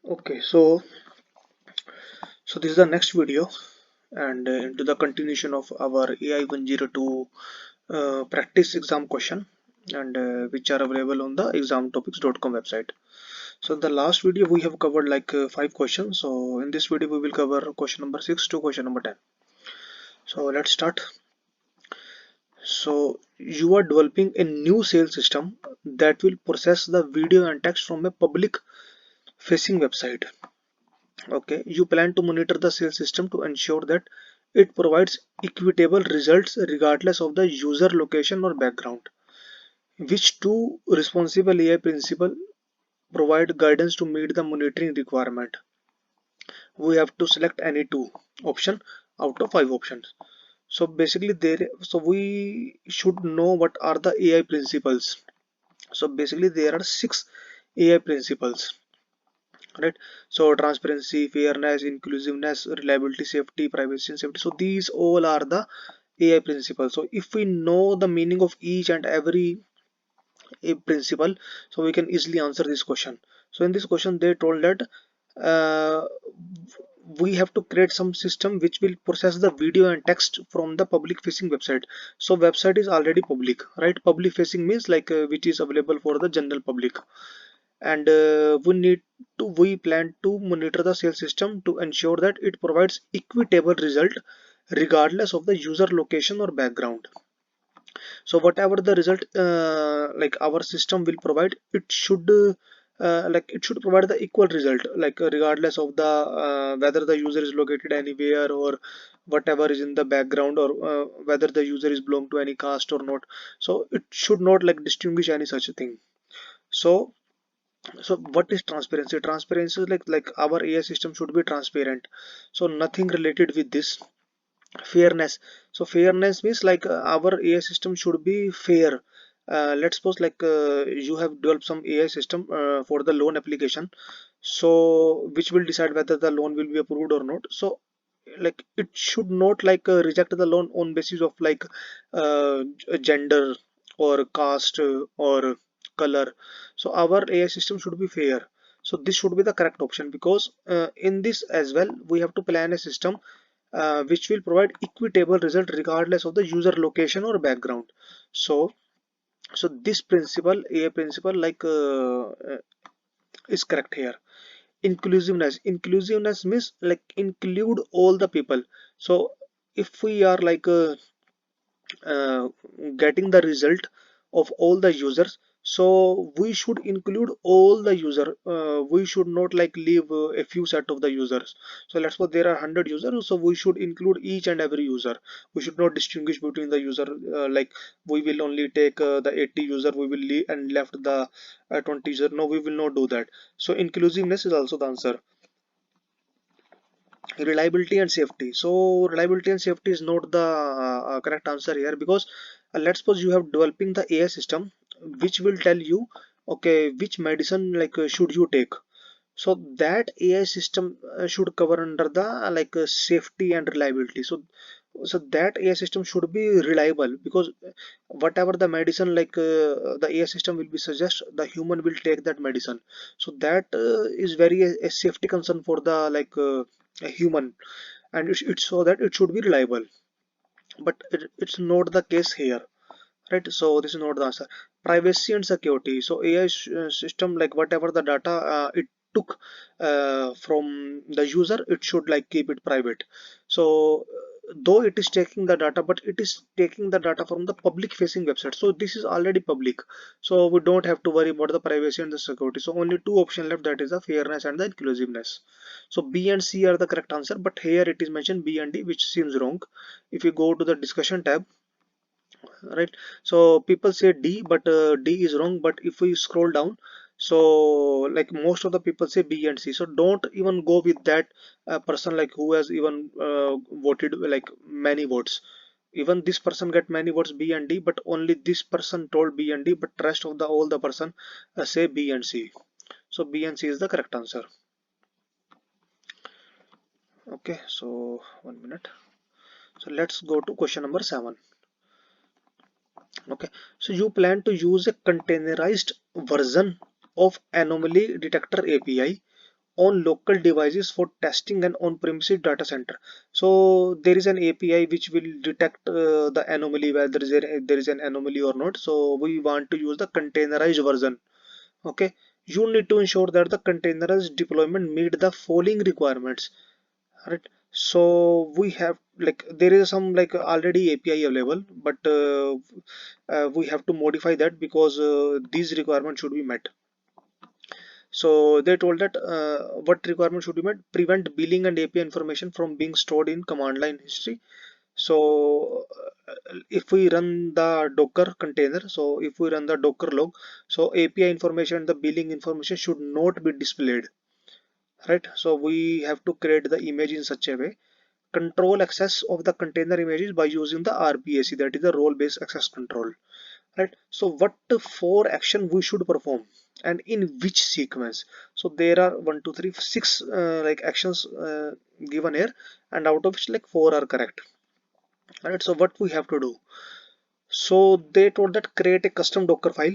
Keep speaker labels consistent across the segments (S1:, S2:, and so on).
S1: Okay, so this is the next video, and into the continuation of our AI 102 practice exam question, and which are available on the examtopics.com website. So in the last video we have covered like 5 questions. So in this video we will cover question number 6 to question number 10. So let's start. So you are developing a new sales system that will process the video and text from a public facing website. Okay, you plan to monitor the sales system to ensure that it provides equitable results regardless of the user location or background. Which two responsible AI principle provide guidance to meet the monitoring requirement? We have to select any two option out of 5 options. So basically we should know what are the AI principles. So basically there are 6 AI principles, right? So transparency, fairness, inclusiveness, reliability, safety, privacy and safety. So these all are the AI principles. So if we know the meaning of each and every a principle, so we can easily answer this question. So in this question they told that uh, we have to create some system which will process the video and text from the public facing website. So website is already public, right? Public facing means like which is available for the general public, and we plan to monitor the sales system to ensure that it provides equitable result regardless of the user location or background. So whatever the result like our system will provide, it should it should provide the equal result, like regardless of the whether the user is located anywhere or whatever is in the background, or whether the user is belong to any caste or not. So it should not like distinguish any such a thing. So so what is transparency? Transparency is like our AI system should be transparent, so nothing related with this. Fairness. So fairness means like our AI system should be fair. Let's suppose like you have developed some AI system for the loan application, so which will decide whether the loan will be approved or not. So like it should not like reject the loan on basis of like gender or caste or color. So our AI system should be fair. So this should be the correct option, because in this as well we have to plan a system which will provide equitable result regardless of the user location or background. So so this principle, AI principle, like is correct here. Inclusiveness means like include all the people. So if we are like uh, getting the result of all the users, so we should include all the user. We should not like leave a few set of the users. So let's suppose there are 100 users, so we should include each and every user. We should not distinguish between the user, like we will only take the 80 user, we will leave and left the 20 user. No, we will not do that. So inclusiveness is also the answer. Reliability and safety. So reliability and safety is not the correct answer here, because let's suppose you have developing the AI system which will tell you, okay, which medicine like should you take. So that AI system should cover under the safety and reliability. So that AI system should be reliable, because whatever the medicine the AI system will be suggest, the human will take that medicine. So that is very a safety concern for the a human, and it's so that it should be reliable. But it's not the case here, right? So this is not the answer. Privacy and security. So AI system, like whatever the data it took from the user, it should like keep it private. So though it is taking the data, but it is taking the data from the public facing website, so this is already public. So we don't have to worry about the privacy and the security. So only two options left, that is the fairness and the inclusiveness. So B and C are the correct answer, but here it is mentioned B and D, which seems wrong. If you go to the discussion tab, right, so people say D, but D is wrong. But if we scroll down, so like most of the people say B and C. So don't even go with that person like who has even voted like many votes. Even this person get many votes B and D, but only this person told B and D, but rest of the all the person say B and C. So B and C is the correct answer. Okay, so 1 minute. So let's go to question number 7. Okay, so you plan to use a containerized version of anomaly detector API on local devices for testing and on-premises data center. So there is an API which will detect the anomaly, whether there is an anomaly or not. So we want to use the containerized version. Okay, you need to ensure that the containerized deployment meet the following requirements. Right, so we have like there is some like already API available, but we have to modify that because these requirements should be met. So they told that what requirement should be met: prevent billing and API information from being stored in command line history. So if we run the Docker container, so if we run the Docker log, so API information, the billing information should not be displayed. Right, so we have to create the image in such a way. Control access of the container images by using the RBAC, that is the role based access control. Right, so what four action we should perform and in which sequence? So there are 1 2 3 6 like actions given here, and out of which like 4 are correct. Right, so what we have to do? So they told that create a custom Docker file,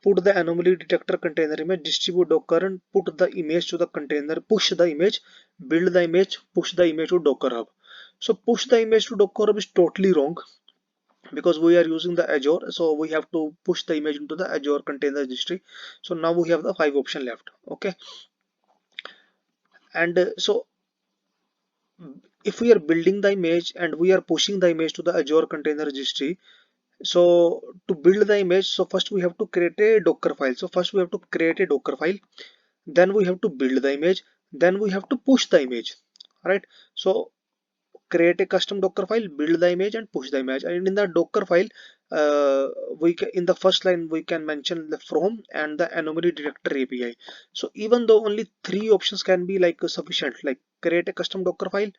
S1: put the anomaly detector container image, distribute Docker, and put the image to the container, push the image, build the image, push the image to Docker Hub. So push the image to Docker Hub is totally wrong because we are using the Azure, so we have to push the image into the Azure container registry. So now we have the 5 option left. Okay, and so if we are building the image and we are pushing the image to the Azure container registry, so to build the image, so first we have to create a Docker file. So first we have to create a Docker file, then we have to build the image, then we have to push the image. Right, so create a custom Docker file, build the image, and push the image. And in the Docker file, in the first line we can mention the from and the anomaly detector API. So even though only 3 options can be like sufficient, like create a custom Docker file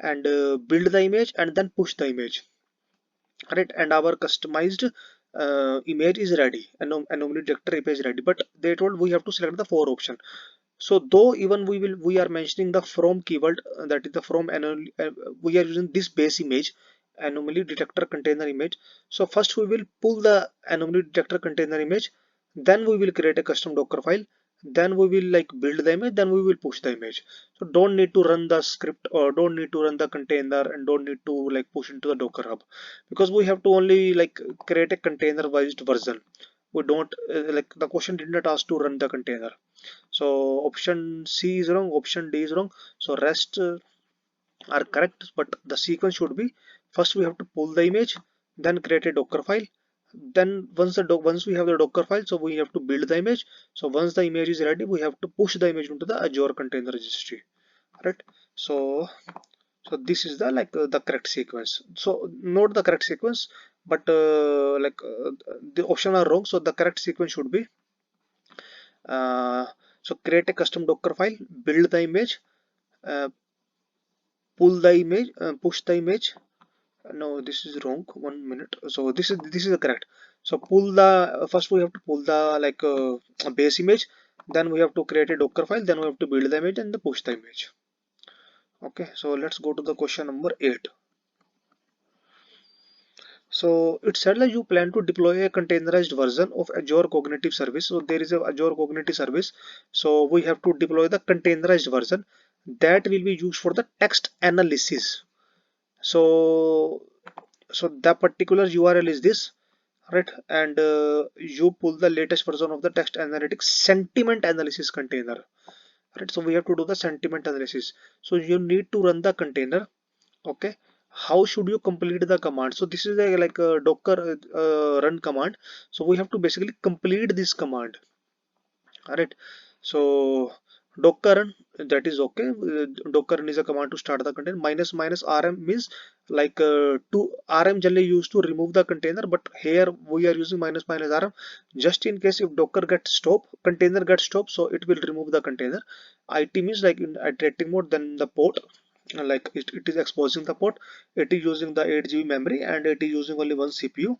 S1: and build the image and then push the image. Right, and our customized image is ready, anomaly detector API is ready. But they told we have to select the 4 option. So though even we are mentioning the from keyword, that is the from anomaly, we are using this base image, anomaly detector container image. So first we will pull the anomaly detector container image, then we will create a custom Docker file, then we will like build the image, then we will push the image. So don't need to run the script or don't need to run the container and don't need to like push into the Docker Hub, because we have to only like create a containerized version. We don't like the question did not ask to run the container. So option C is wrong, option D is wrong. So rest are correct, but the sequence should be: first we have to pull the image, then create a Docker file, then once we have the Docker file, so we have to build the image. So once the image is ready, we have to push the image into the Azure container registry. Right, so this is the like the correct sequence. So not the correct sequence, but the option are wrong. So the correct sequence should be uh, so create a custom Docker file, build the image, uh, pull the image, push the image. No, this is wrong. 1 minute. So this is the correct. So pull the first we have to pull the like base image, then we have to create a Docker file, then we have to build the image and push the image. Okay, so let's go to the question number 8. So it said that you plan to deploy a containerized version of Azure Cognitive Service. So there is a Azure Cognitive Service. So we have to deploy the containerized version that will be used for the text analysis. So the particular URL is this, right? And you pull the latest version of the text analytics sentiment analysis container. Right, so we have to do the sentiment analysis. So you need to run the container. Okay, how should you complete the command? So this is a like a Docker run command. So we have to basically complete this command. All right, so Docker run, that is okay. Docker run is a command to start the container. Minus minus rm means like to rm generally used to remove the container, but here we are using minus minus rm just in case if Docker gets stop, container gets stop, so it will remove the container. It means like in iterating mode, then the port like it is exposing the port, it is using the 8 GB memory and it is using only one CPU.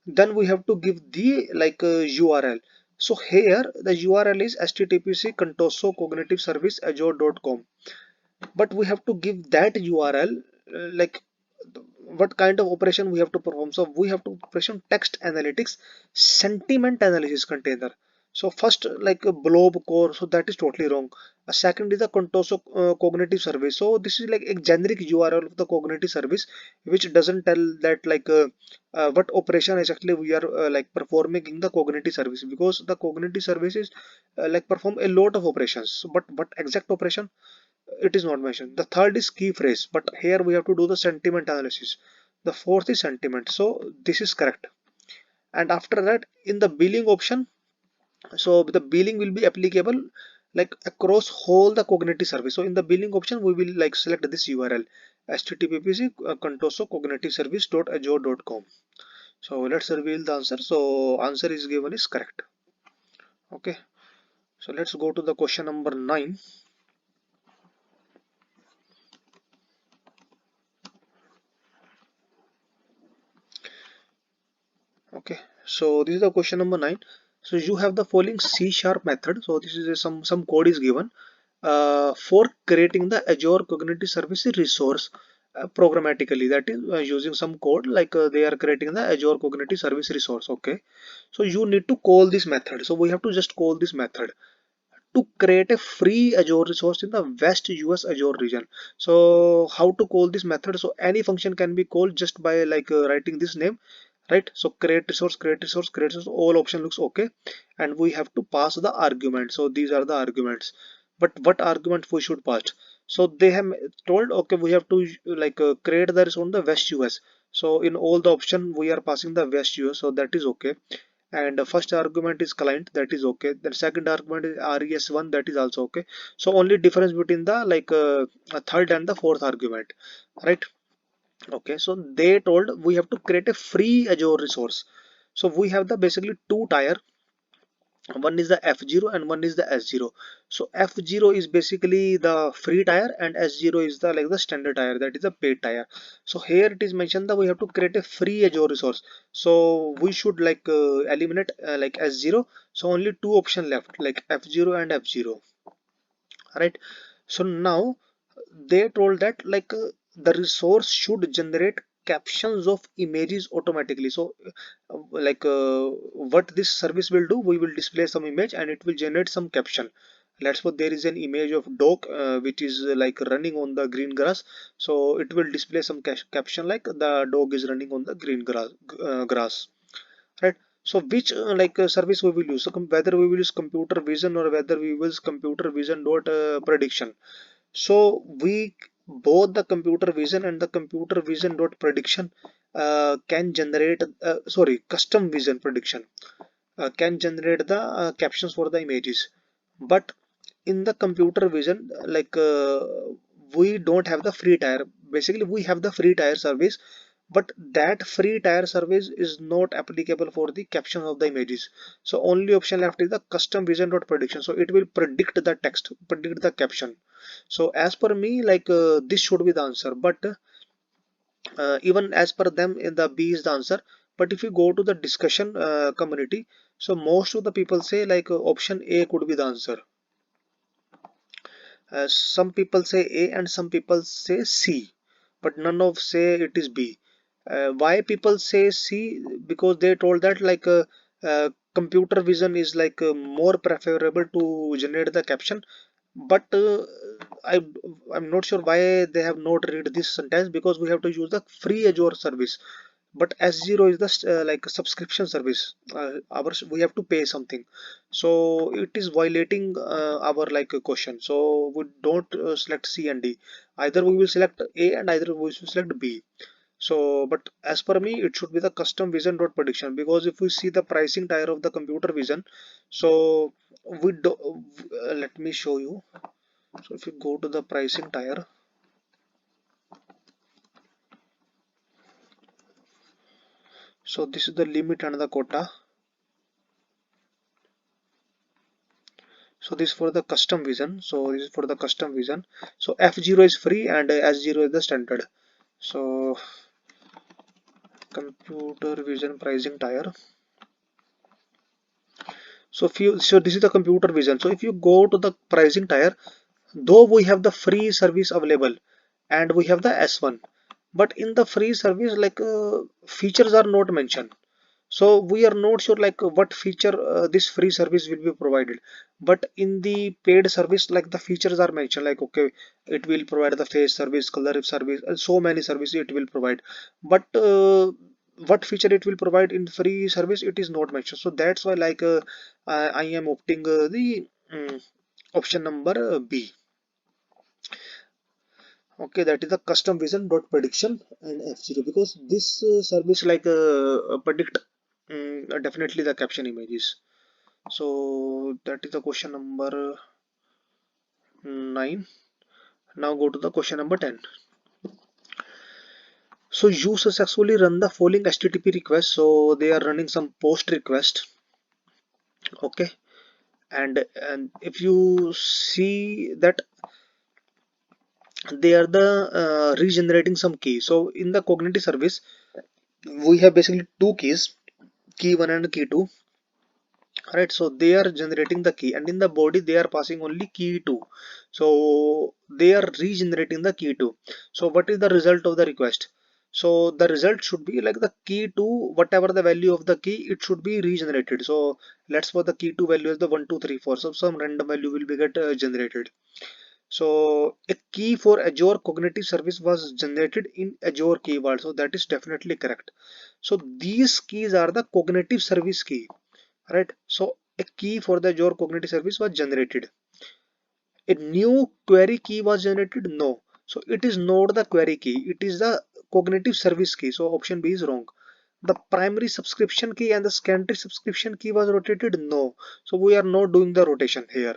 S1: Then we have to give the like URL. So here the URL is httpc contoso cognitive service azure.com, but we have to give that URL like what kind of operation we have to perform. So we have to operation text analytics sentiment analysis container. So first, like a blob core, so that is totally wrong. Second is the Contoso cognitive service. So this is like a generic URL of the cognitive service, which doesn't tell that like what operation exactly we are like performing in the cognitive service, because the cognitive service is like perform a lot of operations, but what exact operation it is not mentioned. The third is key phrase, but here we have to do the sentiment analysis. The fourth is sentiment, so this is correct. And after that, in the billing option, so the billing will be applicable like across whole the cognitive service. So in the billing option, we will like select this URL, https contoso cognitive service.azure.com. So let's reveal the answer. So answer is given is correct. Okay, so let's go to the question number 9. Okay, so this is the question number 9. So you have the following C# method. So this is some code is given for creating the Azure Cognitive Service resource programmatically. That is using some code like they are creating the Azure Cognitive Service resource. Okay, so you need to call this method. So we have to just call this method to create a free Azure resource in the West US Azure region. So how to call this method? So any function can be called just by like writing this name, right? So create resource, create resource, create resource, all option looks okay, and we have to pass the argument. So these are the arguments, but what argument we should pass? So they have told okay, we have to like create the resource on the West US. So in all the option we are passing the West US, so that is okay. And the first argument is client, that is okay. Then second argument is res1, that is also okay. So only difference between the like third and the fourth argument, right? Okay, so they told we have to create a free Azure resource. So we have the basically two tier, one is the F0 and one is the S0. So F0 is basically the free tier and S0 is the like the standard tier, that is the paid tier. So here it is mentioned that we have to create a free Azure resource. So we should like eliminate like S0. So only two options left, like F0 and F0, right? So now they told that like the resource should generate captions of images automatically. So like what this service will do, we will display some image and it will generate some caption. Let's suppose there is an image of dog which is like running on the green grass, so it will display some caption like the dog is running on the green grass, right? So which like service we will use? So whether we will use computer vision or whether we will use computer vision dot prediction. So we both the computer vision and the computer vision dot prediction can generate sorry, custom vision prediction can generate the captions for the images. But in the computer vision like we don't have the free tier. Basically we have the free tier service, but that free tier service is not applicable for the captions of the images. So only option left is the custom vision dot prediction. So it will predict the text, predict the caption. So as per me, like this should be the answer, but even as per them, the B is the answer. But if you go to the discussion community, so most of the people say like option A could be the answer. Some people say A and some people say C, but none of say it is B. Why people say C? Because they told that like computer vision is like more preferable to generate the caption. But I, I'm not sure why they have not read this sentence, because we have to use the free Azure service, but S0 is the like subscription service. Ours we have to pay something, so it is violating our like a question. So we don't select C and D. Either we will select A and either we will select B. So but as per me, it should be the custom vision dot prediction, because if we see the pricing tier of the computer vision, so we do let me show you. So if you go to the pricing tier, so this is the limit and the quota. So this is for the custom vision. So this is for the custom vision. So F0 is free and S0 is the standard. So computer vision pricing tier. So if you, so this is the computer vision. So if you go to the pricing tier, though we have the free service available and we have the S1, but in the free service like features are not mentioned. So we are not sure like what feature this free service will be provided, but in the paid service like the features are mentioned, like okay, it will provide the face service, color service, and so many services it will provide, but what feature it will provide in free service, it is not mentioned. So that's why like I am opting the option number B. Okay, that is the custom vision dot prediction and F0, because this service like predict definitely the caption images. So that is the question number 9. Now go to the question number 10. So you successfully run the following HTTP request. So they are running some post request. Okay, and if you see that they are the regenerating some key. So in the cognitive service we have basically two keys, key 1 and key 2. Right, so they are generating the key, and in the body they are passing only key 2. So they are regenerating the key 2. So what is the result of the request? So the result should be like the key 2, whatever the value of the key, it should be regenerated. So let's suppose the key 2 value is the 1 2 3 4, so some random value will be get generated. So a key for Azure Cognitive Service was generated in Azure keyword, so that is definitely correct. So these keys are the cognitive service key, right? So a key for the Azure Cognitive Service was generated. A new query key was generated? No. So it is not the query key, it is the cognitive service key. So option B is wrong. The primary subscription key and the secondary subscription key was rotated? No. So we are not doing the rotation here.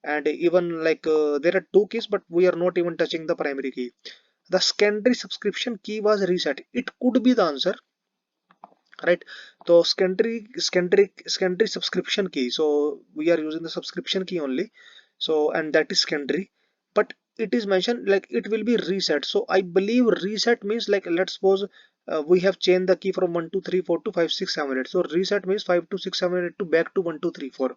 S1: And even like there are two keys, but we are not even touching the primary key. The secondary subscription key was reset. It could be the answer, right? So secondary subscription key, so we are using the subscription key only, so and that is secondary, but it is mentioned like it will be reset. So I believe reset means like let's suppose we have changed the key from 1 2 3 4 to 5 6 7 8. So reset means 5 to 6 7 8 to back to 1 2 3 4,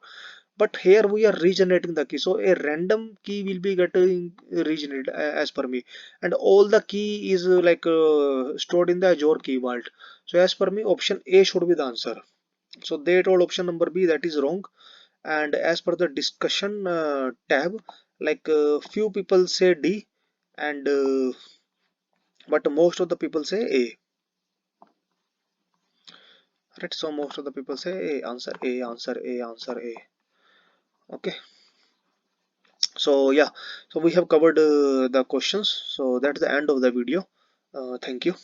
S1: but here we are regenerating the key, so a random key will be getting regenerated as per me, and all the key is stored in the Azure key vault. So as per me option A should be the answer. So they told option number B, that is wrong. And as per the discussion tab, like few people say D, and but most of the people say A. Right, so most of the people say A, answer A, answer A, answer A. Okay, so yeah, so we have covered the questions, so that's the end of the video. Thank you.